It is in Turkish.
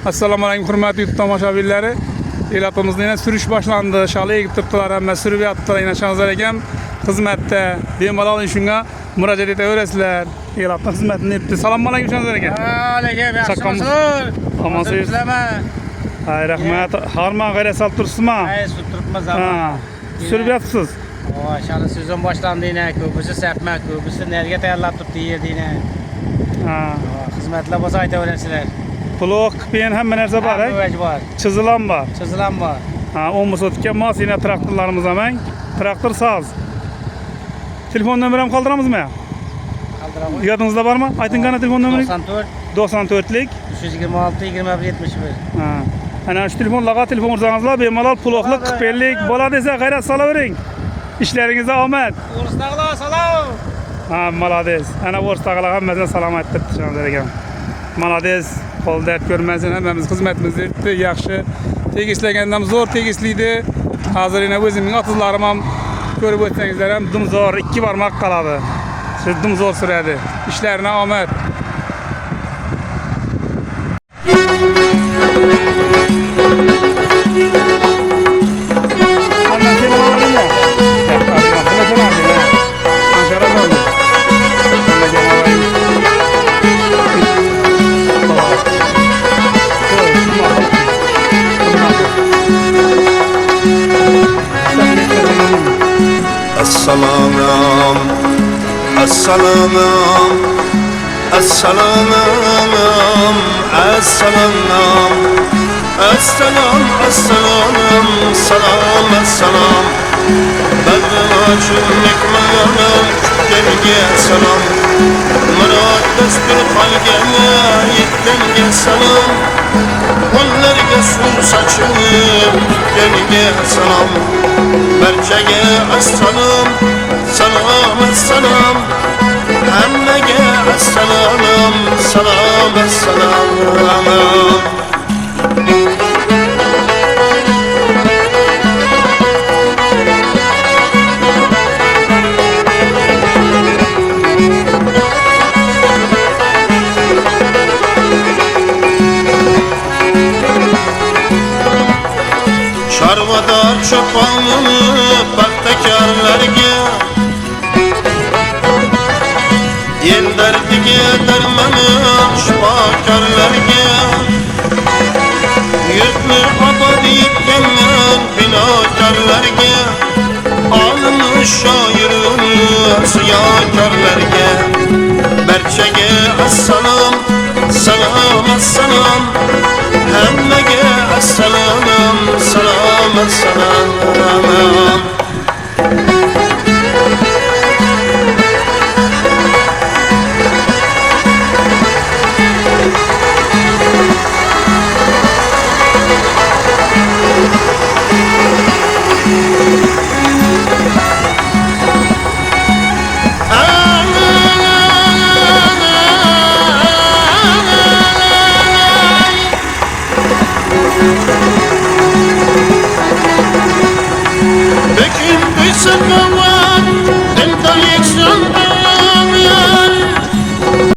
Assalamu alaikum hürmetli YouTube tomoshabinlari. Elatimizda yana sürüş başlandı. Şalı egib turibdilar, hamma sürüp yotibdilar. Yana şanzlar ekan xizmatda. Bemalol shunga murojaat etaverasizlar. Elatning xizmatini etdi. Assalomu alaykum şanzlar ekan. Alaykum, yaxshimisiz? Amansiz. Hay rahmat. Harman g'ayrat solib turibsizmi? Hay, turibmiz Ha. Sürüp yotibsiz. Şalı sezon başlandı yine. Ko'pisi serpma, ko'pisi nerga tayyorlab turibdi yerda yine. Ha. Xizmatlar bo'lsa aytaverasizlar. Pulok, qilgan hamma narsa bor, Hamma bor. chizilan bor. Chizilan bor. Ha, 10 sotgan masina traktorlarimiz ham, traktor saz. Telefon nomerim qoldiramizmi? Qoldiramiz. Yodingizda bormi? Ayting qana telefon nomeringiz? 94 94lik 326 21 71. Ha. Ana shu telefonlarga telefon urzangizlar, bemalol puloqlik, qipellik bo'ladi desa g'ayrat solavering. Ishlaringizda omad. O'ristag'lar salom. Ha, malades. Ana o'ristag'lar hammasini salom ayttirdi shunday ekan. Malades. Qo'l dard ko'rmasin, hammamiz xizmatimizni etdi, yaxshi. Tegislagandam zo'r tegisliydi. Hozir yana o'zimning otizlarim ham ko'rib o'tsangizlar ham dumzo'r 2 barmoq qoladi. Siz dumzo'r suradi. Ishlarini omad. Assalam, assalam, assalam, assalam, assalam, assalam, salam, assalam. Badrımaçım nikmanım, gelge salam. Murat destur halgeme, yettemge salam. Onlarga suv saçıp, gelge salam. Barchaga assalom, salom, assalom. Hammaga assalom, salom, assalom. Çarvadar çopanını paxtakorlarga el dardiga darmoni shifokorlarga yurtni obod etganman binokorlarga olim shoirni siyokorlarga barchaga assalom, salom, assalom. Hammaga assalom, salom, assalom. Bugün bir sakavat, el dayıksın dünya.